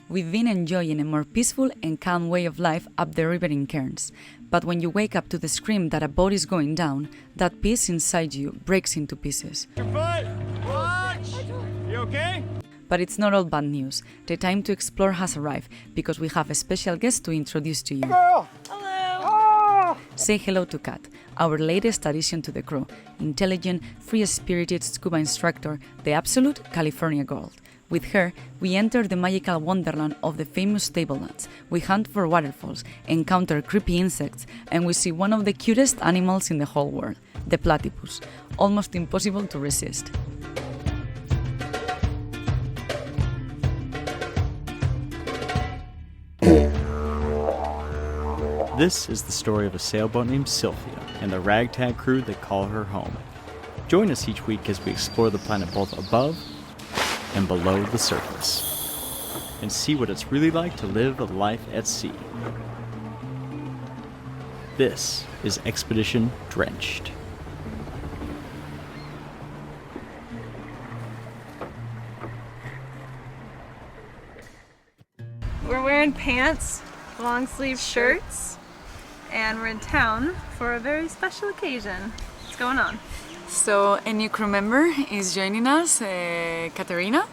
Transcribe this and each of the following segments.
We've been enjoying a more peaceful and calm way of life up the river in Cairns, but when you wake up to the scream that a boat is going down, that peace inside you breaks into pieces. Your foot! Watch! You okay? But it's not all bad news. The time to explore has arrived, because we have a special guest to introduce to you. Girl! Hello! Say hello to Kat, our latest addition to the crew, intelligent, free-spirited scuba instructor, the absolute California Gold. With her, we enter the magical wonderland of the famous tablelands. We hunt for waterfalls, encounter creepy insects, and we see one of the cutest animals in the whole world, the platypus. Almost impossible to resist. This is the story of a sailboat named Sylvia and the ragtag crew that call her home. Join us each week as we explore the planet both above and below the surface, and see what it's really like to live a life at sea. This is Expedition Drenched. We're wearing pants, long sleeve shirts, and we're in town for a very special occasion. What's going on? So a new crew member is joining us, CATERINA.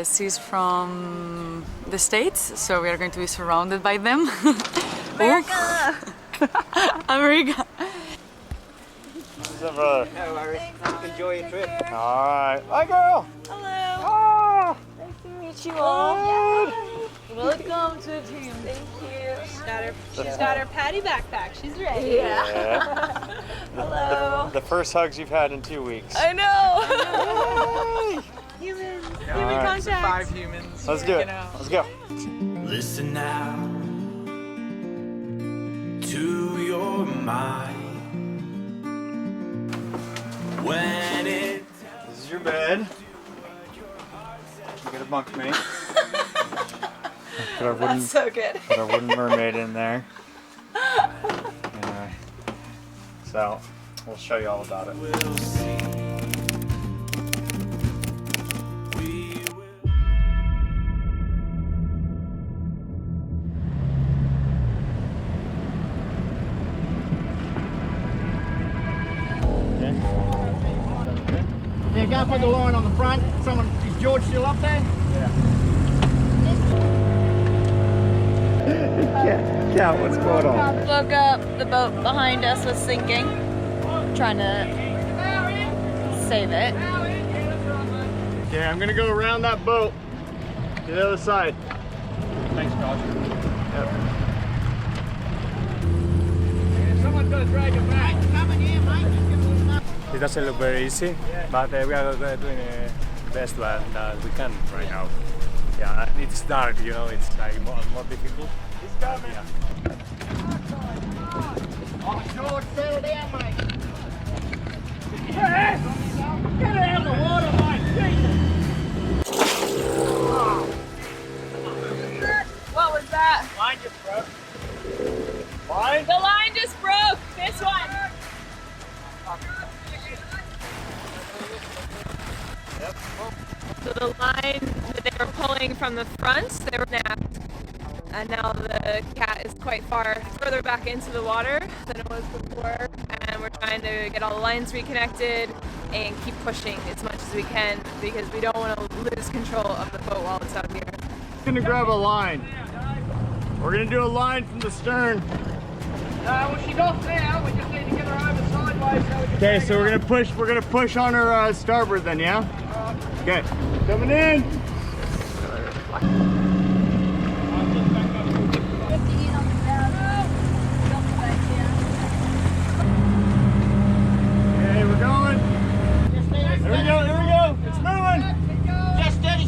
She's from the States, so we are going to be surrounded by them. America! America! What's up, brother? No worries. Enjoy your trip. Alright. Bye, girl! Hello! Oh! Nice to meet you all. Welcome to the team. Thank you. She's got her Patty backpack. She's ready. Yeah. Hello. The first hugs you've had in 2 weeks. I know. Humans. Human contact. 5 humans. Let's do it. Let's go. Listen now to your mind when it This is your bed. You got a bunkmate. Put our wooden, So good. put our wooden mermaid in there. Anyway, so we'll show you all about it. will see. We will. Yeah, go put the line on the front. Is George still up there? Yeah, what's going on? Woke up, the boat behind us was sinking. Trying to save it. Okay, I'm gonna go around that boat to the other side. Thanks, Josh. Yep. Someone's got to drag him back. Coming here, mate. It doesn't look very easy, but we are doing the best that we can right now. Yeah, it's dark, you know, it's like more difficult. He's coming. Yeah. Oh, George, settle down, mate. Yes! Get out of the water, mate. Jesus. What was that? Line just broke. Fine. The line just broke. This one. So the line that they were pulling from the front, they were snapped. And now the cat is quite further back into the water than it was before. And we're trying to get all the lines reconnected and keep pushing as much as we can because we don't want to lose control of the boat while it's out here. I'm gonna grab a line. We're gonna do a line from the stern. Well, she's off now. We just need to get her over sideways so we can. Okay, so we're gonna push on her starboard then, yeah? Okay, coming in. Okay, we're going. Here we go. It's moving. Just steady.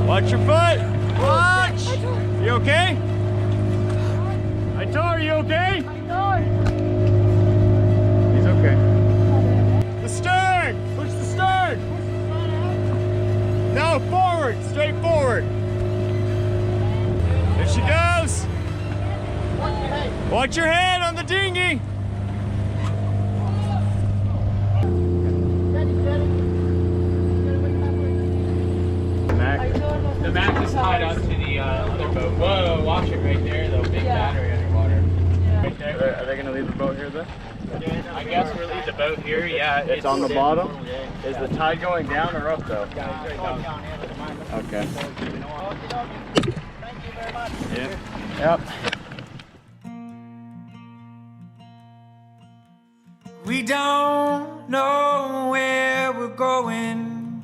Watch your foot. Watch. You okay? I told her, you okay? He's okay. The stern. Push the stern. No, forward. Straight forward. There she goes. Watch your head on the dinghy. Steady. The map is tied onto the other boat. Whoa, watch it right there, the big battery underwater. Yeah. Right there. Are they gonna leave the boat here then? I guess we'll leave the boat here, yeah. It's on the bottom? Is the tide going down or up though? Okay. Thank you very much. Yep. We don't know where we're going,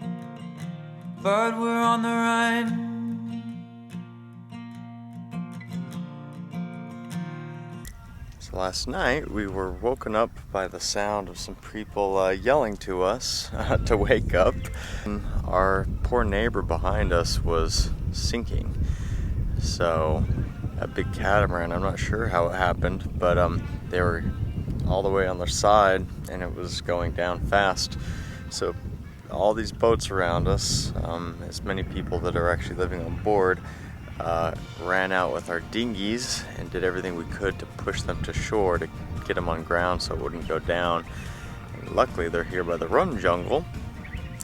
but we're on the run. So last night we were woken up by the sound of some people yelling to us to wake up. Our poor neighbor behind us was sinking. So a big catamaran, I'm not sure how it happened, but they were all the way on their side and it was going down fast. So all these boats around us, as many people that are actually living on board, ran out with our dinghies and did everything we could to push them to shore to get them on ground so it wouldn't go down. And luckily they're here by the rum jungle.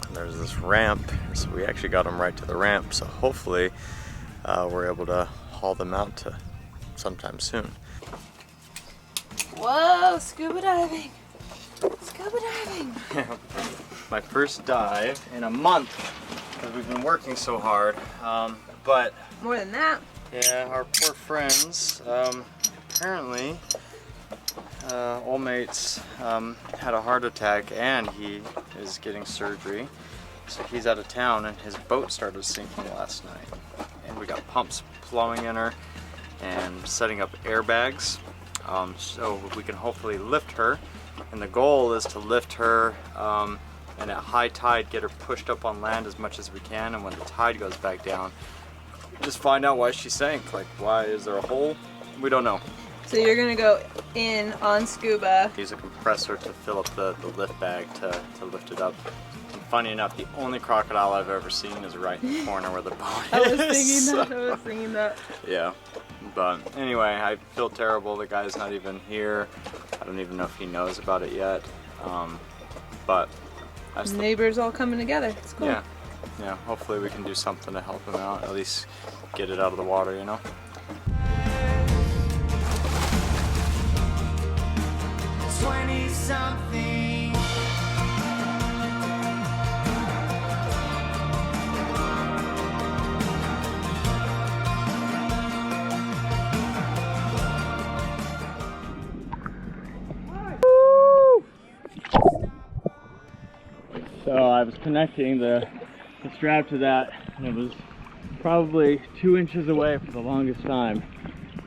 And there's this ramp, so we actually got them right to the ramp, so hopefully we're able to haul them out to sometime soon. Whoa, scuba diving. Scuba diving. My first dive in a month because we've been working so hard. But More than that. yeah, our poor friends, apparently old mate's had a heart attack and he is getting surgery. So he's out of town and his boat started sinking last night. And we got pumps flowing in her and setting up airbags. So we can hopefully lift her, and the goal is to lift her and at high tide get her pushed up on land as much as we can, and when the tide goes back down just find out why she sank. Like, why is there a hole? We don't know. So you're gonna go in on scuba. Use a compressor to fill up the lift bag to lift it up. And funny enough, the only crocodile I've ever seen is right in the corner where the boat is. I was thinking that. Yeah. But anyway, I feel terrible. The guy's not even here. I don't even know if he knows about it yet. But I still, Neighbors all coming together. It's cool. yeah, hopefully we can do something to help him out. At least get it out of the water, you know? 20-something. So I was connecting the strap to that, and it was probably 2 inches away for the longest time.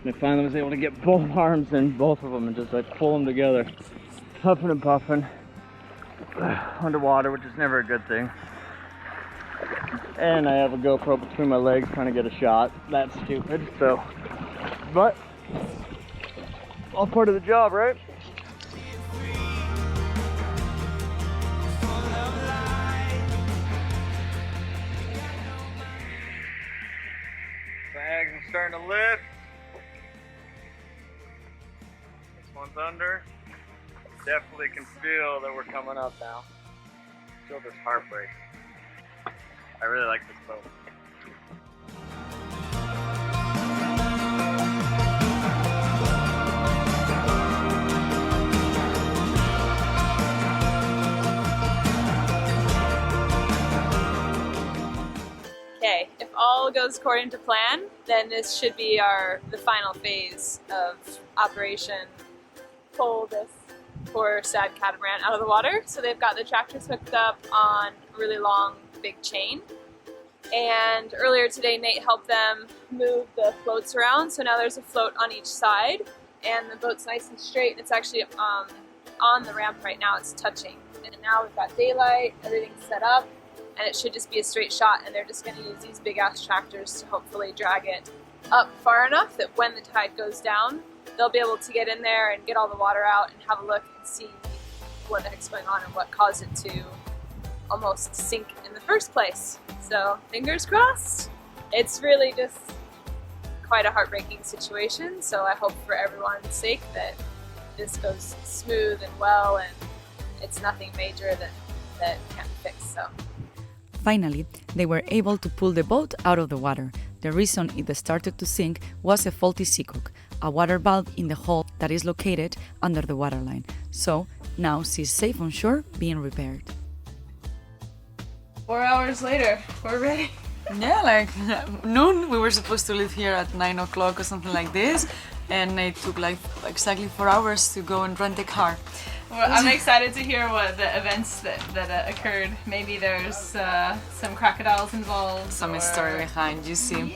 And I finally was able to get both arms in both of them and just like pull them together, huffing and puffing underwater, which is never a good thing. And I have a GoPro between my legs trying to get a shot. That's stupid. So, but all part of the job, right? Bags are starting to lift. This one's under. Definitely can feel that we're coming up now. Feel this heartbreak. I really like this boat. Okay, if all goes according to plan, then this should be the final phase of Operation Pull this poor sad catamaran out of the water. So they've got the tractors hooked up on a really long big chain. And earlier today Nate helped them move the floats around, so now there's a float on each side and the boat's nice and straight. It's actually on the ramp right now, it's touching. And now we've got daylight, everything's set up, and it should just be a straight shot, and they're just going to use these big ass tractors to hopefully drag it up far enough that when the tide goes down, they'll be able to get in there and get all the water out and have a look and see what the heck's going on and what caused it to almost sink in the first place. So fingers crossed. It's really just quite a heartbreaking situation, so I hope for everyone's sake that this goes smooth and well and it's nothing major that can't be fixed. So Finally, they were able to pull the boat out of the water. The reason it started to sink was a faulty seacock, a water valve in the hull that is located under the waterline. So, now she's safe on shore being repaired. 4 hours later, we're ready. Yeah, like noon. We were supposed to leave here at 9 o'clock or something like this, and it took like exactly 4 hours to go and rent a car. Well, I'm excited to hear what the events that occurred. Maybe there's some crocodiles involved. Some story behind, you see.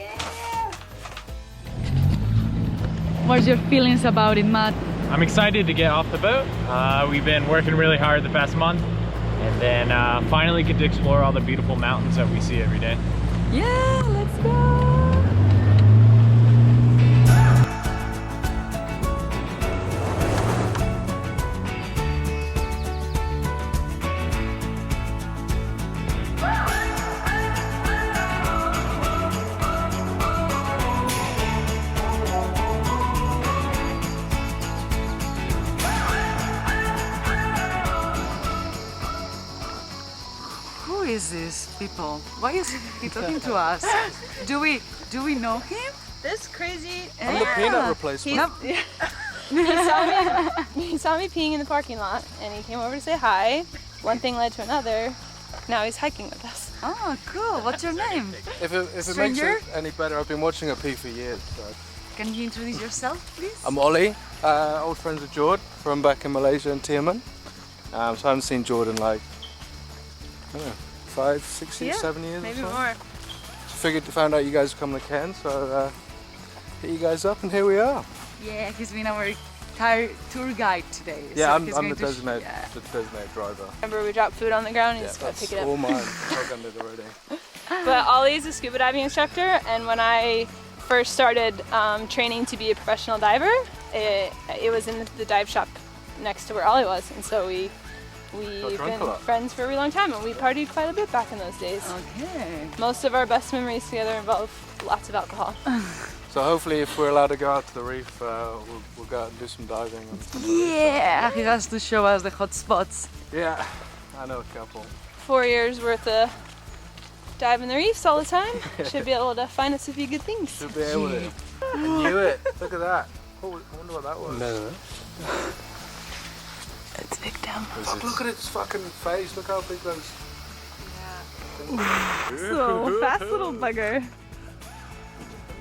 What's your feelings about it, Matt? I'm excited to get off the boat. We've been working really hard the past month, and then finally get to explore all the beautiful mountains that we see every day. Yeah, let's go! Who is this people? Why is he talking to us? Do we know him? This crazy. I'm the peanut replacement. He saw me peeing in the parking lot, and he came over to say hi. One thing led to another. Now he's hiking with us. Oh, cool. What's your name? If it makes Stranger? it any better, I've been watching her pee for years. So. Can you introduce yourself, please? I'm Ollie, old friends with Jord from back in Malaysia and Tiaman. So I haven't seen Jord in like, I don't know, 5, 6 years, 7 years Maybe or so. more. Found out you guys were coming to Cairns, so hit you guys up and here we are. Yeah, he's been our tour guide today. Yeah, so I'm he's the going to designated driver. Remember we dropped food on the ground and Yeah, he's got to that's pick it up. all mine. I've done it already. But Ollie's a scuba diving instructor, and when I first started training to be a professional diver, it was in the dive shop next to where Ollie was, and so we've drunk a been lot. friends for a really long time, and we partied quite a bit back in those days. Okay. Most of our best memories together involve lots of alcohol. So hopefully if we're allowed to go out to the reef, we'll go out and do some diving. Yeah, he has to show us the hot spots. Yeah, I know a couple. 4 years worth of diving the reefs all the time. Should be able to find us a few good things. Should be able to. I knew it. Look at that. Oh, I wonder what that was. No. It's big down. Look at its fucking face. Look how big those. So fast little bugger.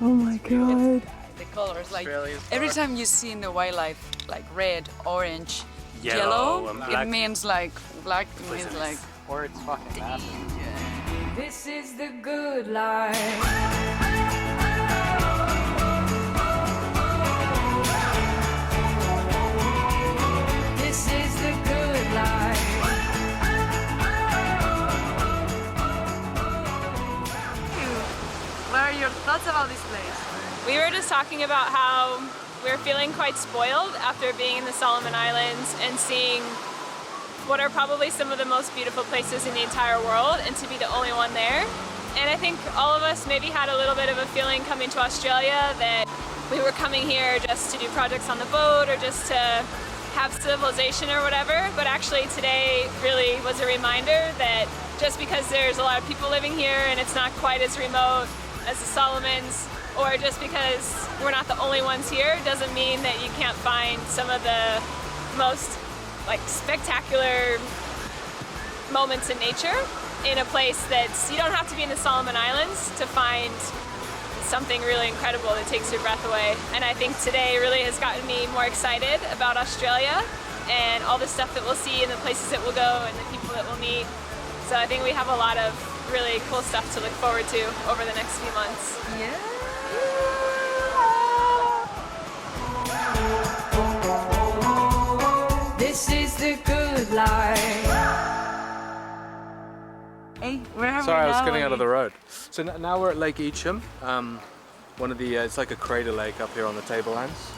Oh my god. The colors, like every time you see in the wildlife, like red, orange, yellow, and it black. means like black. It means like. Or it's fucking massive. This is the good life. This is the good life. What are your thoughts about this place? We were just talking about how we're feeling quite spoiled after being in the Solomon Islands and seeing what are probably some of the most beautiful places in the entire world, and to be the only one there. And I think all of us maybe had a little bit of a feeling coming to Australia that we were coming here just to do projects on the boat or just to have civilization or whatever, but actually today really was a reminder that just because there's a lot of people living here and it's not quite as remote as the Solomons, or just because we're not the only ones here, doesn't mean that you can't find some of the most spectacular moments in nature in a place that's, you don't have to be in the Solomon Islands to find something really incredible that takes your breath away. And I think today really has gotten me more excited about Australia and all the stuff that we'll see and the places that we'll go and the people that we'll meet. So I think we have a lot of really cool stuff to look forward to over the next few months. Yeah. This is the good life. Hey, where are we Sorry, I was now? getting out of the road. So now we're at Lake Eacham. One of the, it's like a crater lake up here on the Tablelands,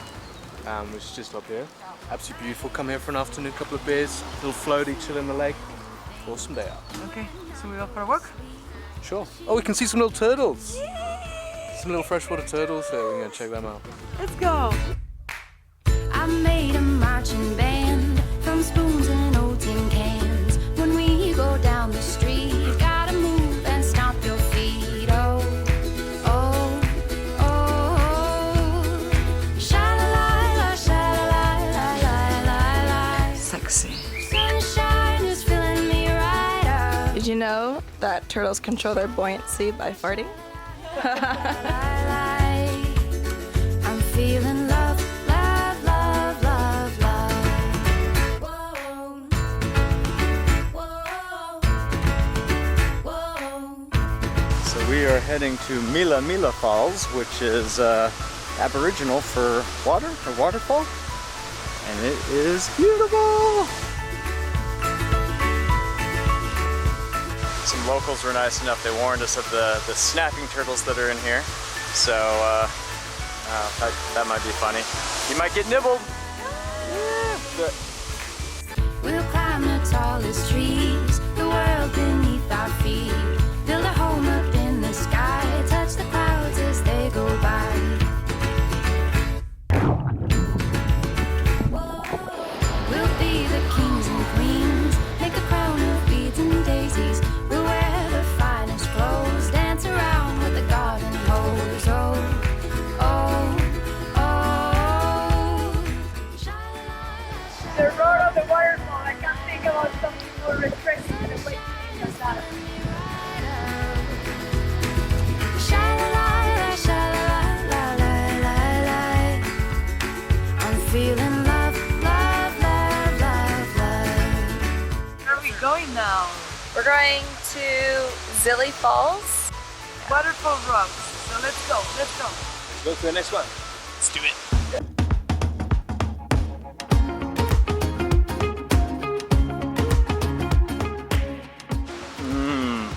which is just up here. Absolutely beautiful. Come here for an afternoon, couple of beers, little floaty, chill in the lake. Awesome day out. Okay, so we go for a walk? Sure. Oh, we can see some little turtles. Some little freshwater turtles there. We're gonna check them out. Let's go. I made a marching band from spoons and old tin cans. When we go down the street, gotta move Did you know that turtles control their buoyancy by farting? I'm feeling love, love, love, love, love. Whoa. Whoa. Whoa. So we are heading to Mila Mila Falls, which is Aboriginal for water or waterfall, and it is beautiful. Some locals were nice enough, they warned us of the snapping turtles that are in here, so that might be funny. You might get nibbled. We'll climb the tallest trees, the world beneath our feet, build a home up in the sky, touch the clouds as they go by. We'll be the kings and queens, make a crown of beads and daisies. We'll wear the finest clothes, dance around with the garden hose. Oh, oh, oh. The road of the waterfall, I can't think about something more refreshing than a way to think of that. Sha-la-la, sha-la-la-la-la-la-la. I'm feeling love, love, love, love, love. Where are we going now? We're going to Zilly Falls. Waterfall rocks. So let's go, let's go. Go to the next one. Let's do it.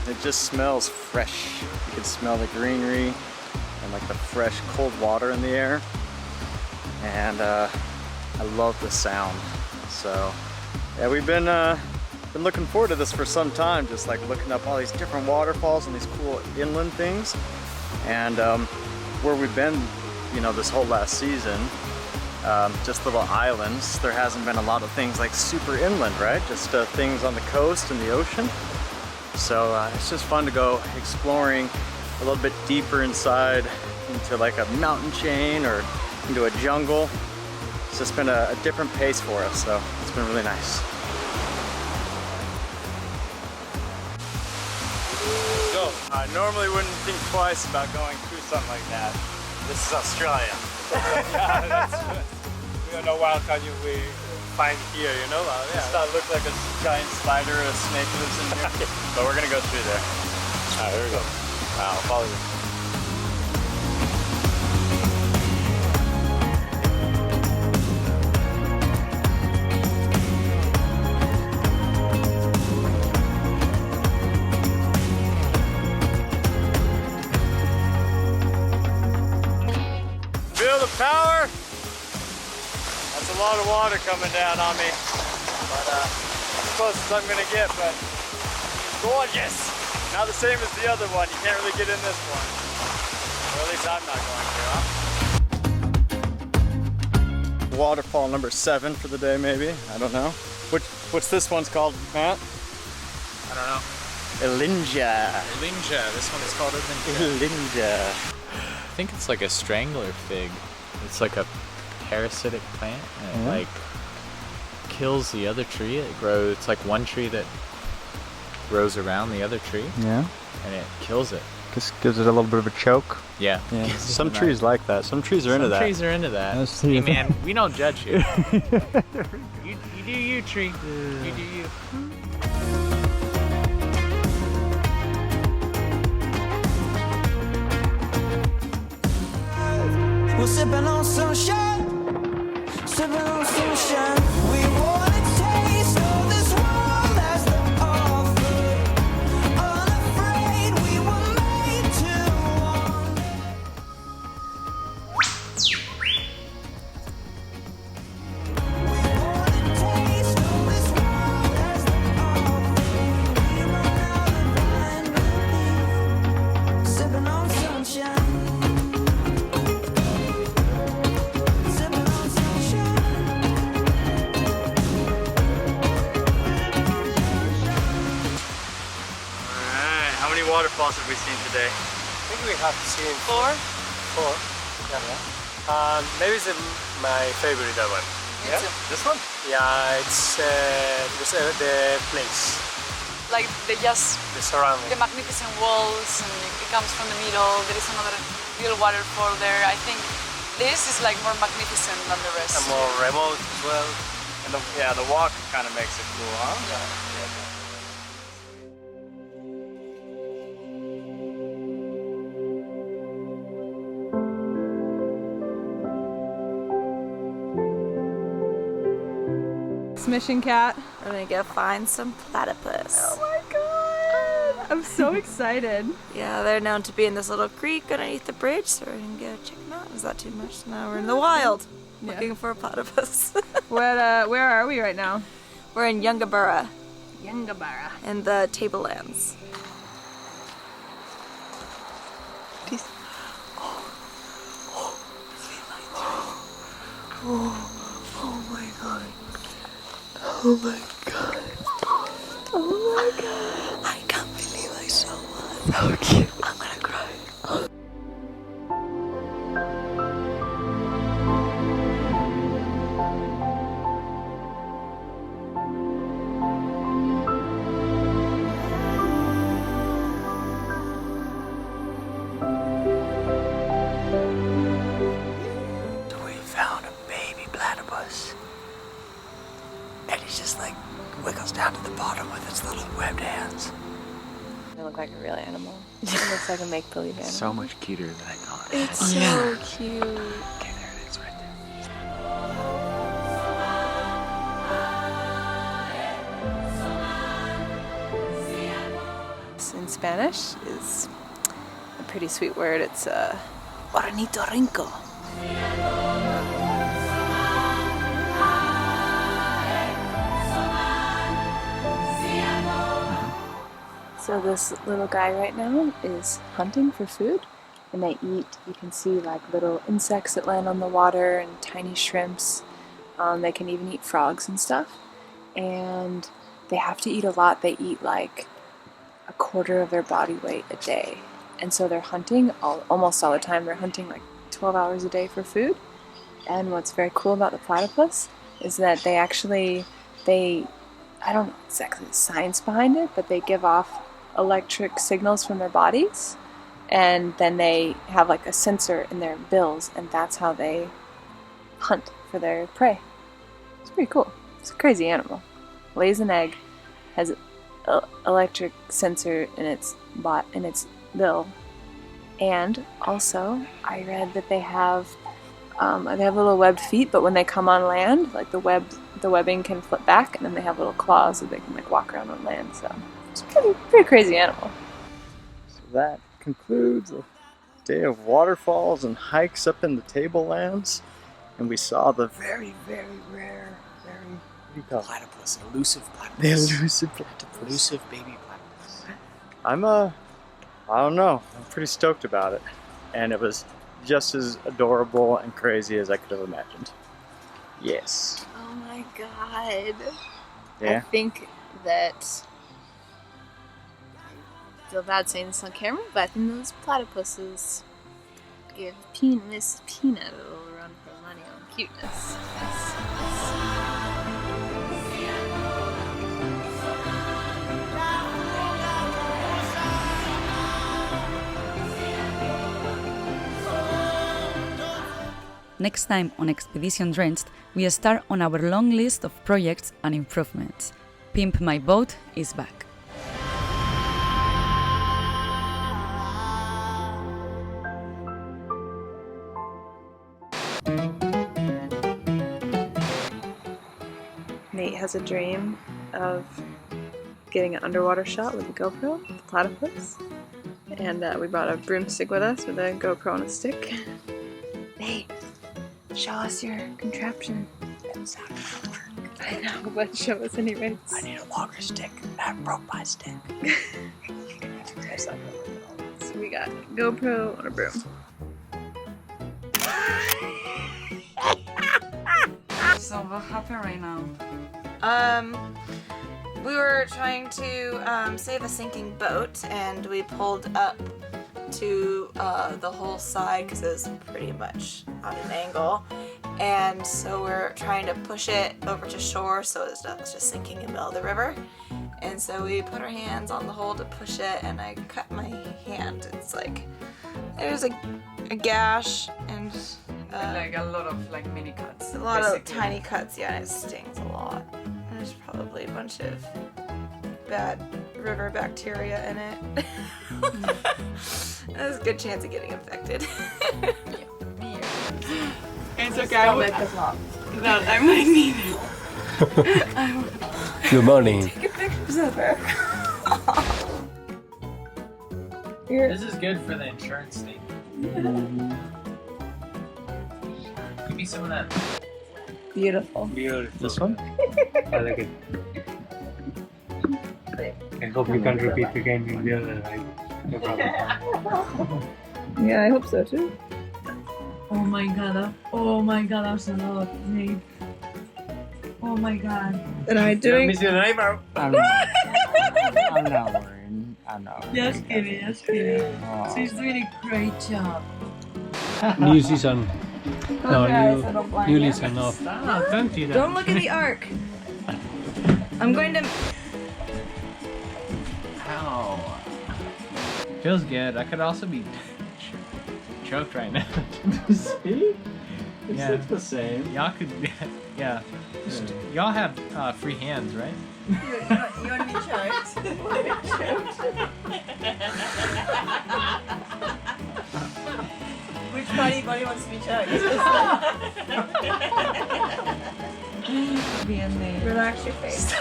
It just smells fresh. You can smell the greenery and like the fresh cold water in the air. And I love the sound. So yeah, we've been looking forward to this for some time, just like looking up all these different waterfalls and these cool inland things. And where we've been, you know, this whole last season, just little islands. There hasn't been a lot of things like super inland, right? Just things on the coast and the ocean. So it's just fun to go exploring a little bit deeper inside into like a mountain chain or into a jungle. It's just been a different pace for us, so it's been really nice. So I normally wouldn't think twice about going through something like that. This is Australia. We don't know what else can we find here, you know? Does that look like a giant spider or a snake lives in here? But we're gonna go through there. Alright, here we go. I'll follow you. Feel the power? That's a lot of water coming down on me. But as close as I'm gonna get, but it's gorgeous. Not the same as the other one. You can't really get in this one. Or at least I'm not going to, huh? Waterfall number 7 for the day, maybe. I don't know. What's this one's called, Matt? I don't know. Elinja. Elinja. This one is called Elinja. Elinja. I think it's like a strangler fig. It's like a parasitic plant, and it like kills the other tree. It grows. It's like one tree that grows around the other tree. Yeah. And it kills it. Just gives it a little bit of a choke. Yeah. Some trees like that. Some trees are into that. Some trees are into that. Hey man, we don't judge here. You do you, tree. You do you. We're sipping on sunshine, sipping on sunshine. We want a taste of this world as the offer. Unafraid, we were made to want. We want a taste of this world as the offer. We run out of wine, sipping on sunshine. Waterfalls have we seen today? I think we have seen 4. 4. Yeah. Maybe it's my favorite, that one. Yeah? This one? Yeah, it's the place. like the surrounding. the magnificent walls, and it comes from the middle. There is another little waterfall there. I think this is like more magnificent than the rest. And more remote as well. And the walk kind of makes it cool, huh? Yeah. Mission, Cat. We're gonna go find some platypus. Oh my god! I'm so excited. Yeah, they're known to be in this little creek underneath the bridge, so we're gonna go check them out. Is that too much? Now we're in the wild, looking for a platypus. Where are we right now? We're in Yungabara, Yungabara. in the Tablelands. Oh my god. Oh my god. Oh my god. I can't believe I saw one. So cute. I'm gonna cry. We found a baby platypus. And he's just like wiggles down to the bottom with its little webbed hands. It look like a real animal. It looks like a make-believe animal. So much cuter than I thought. It's so cute. Okay, there it is right there. In Spanish is a pretty sweet word. It's Ornitorrinco. So this little guy right now is hunting for food, and they eat, you can see like little insects that land on the water and tiny shrimps. They can even eat frogs and stuff, and they have to eat a lot. They eat like a quarter of their body weight a day, and so they're hunting almost all the time. They're hunting like 12 hours a day for food. And what's very cool about the platypus is that they I don't know exactly the science behind it, but they give off electric signals from their bodies, and then they have like a sensor in their bills, and that's how they hunt for their prey. It's pretty cool. It's a crazy animal. Lays an egg, has an electric sensor in its bill, and also I read that they have little webbed feet, but when they come on land, like the webbing can flip back, and then they have little claws so they can like walk around on land. So it's a pretty crazy animal. So that concludes a day of waterfalls and hikes up in the Tablelands, and we saw the very, very rare, what do you call it? Platypus, elusive platypus. The elusive platypus. Elusive baby platypus. I don't know, I'm pretty stoked about it, and it was just as adorable and crazy as I could have imagined. Yes. Oh my god. Yeah. I think that I feel bad saying this on camera, but I think those platypuses give Miss Peanut a little run for money on cuteness. Yes. Next time on Expedition Drenched, we start on our long list of projects and improvements. Pimp My Boat is back. Nate has a dream of getting an underwater shot with a GoPro, the platypus, and we brought a broomstick with us with a GoPro on a stick. Nate, show us your contraption. It's not gonna work. I know, but show us anyways. I need a longer stick. I broke my stick. So we got GoPro on a broom. So what happened right now? We were trying to save a sinking boat, and we pulled up to the whole side because it was pretty much at an angle, and so we're trying to push it over to shore so it's not just sinking in the middle of the river. And so we put our hands on the hole to push it, and I cut my hand. It's like there's a gash and like a lot of like mini cuts. a lot of tiny cuts, yeah, and it stings a lot. There's probably a bunch of bad river bacteria in it. There's a good chance of getting infected. It's okay. I might need it. Good morning. Take pictures of her. This is good for the insurance statement. Give me some of that. Beautiful. Beautiful. This one? I like it. I hope you can repeat again in the other eye. No problem. Yeah, I hope so too. Oh my god, that's a lot, Nate. Oh my god. And I'm doing. Missing an eyebrow. I'm not worried. I'm not worried. Just kidding. Oh. She's doing a great job. New season. No, guys, I don't blind new you. season off. Ah, don't do that. Don't look at the arc. I'm going to. Ow. Feels good. I could also be choked right now. See? Yeah. It's the same. Y'all could, yeah. Y'all have free hands, right? You want to be choked? Which body wants to be choked? Relax your face.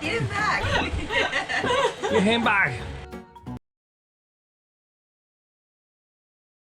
Get it back. Your hand back.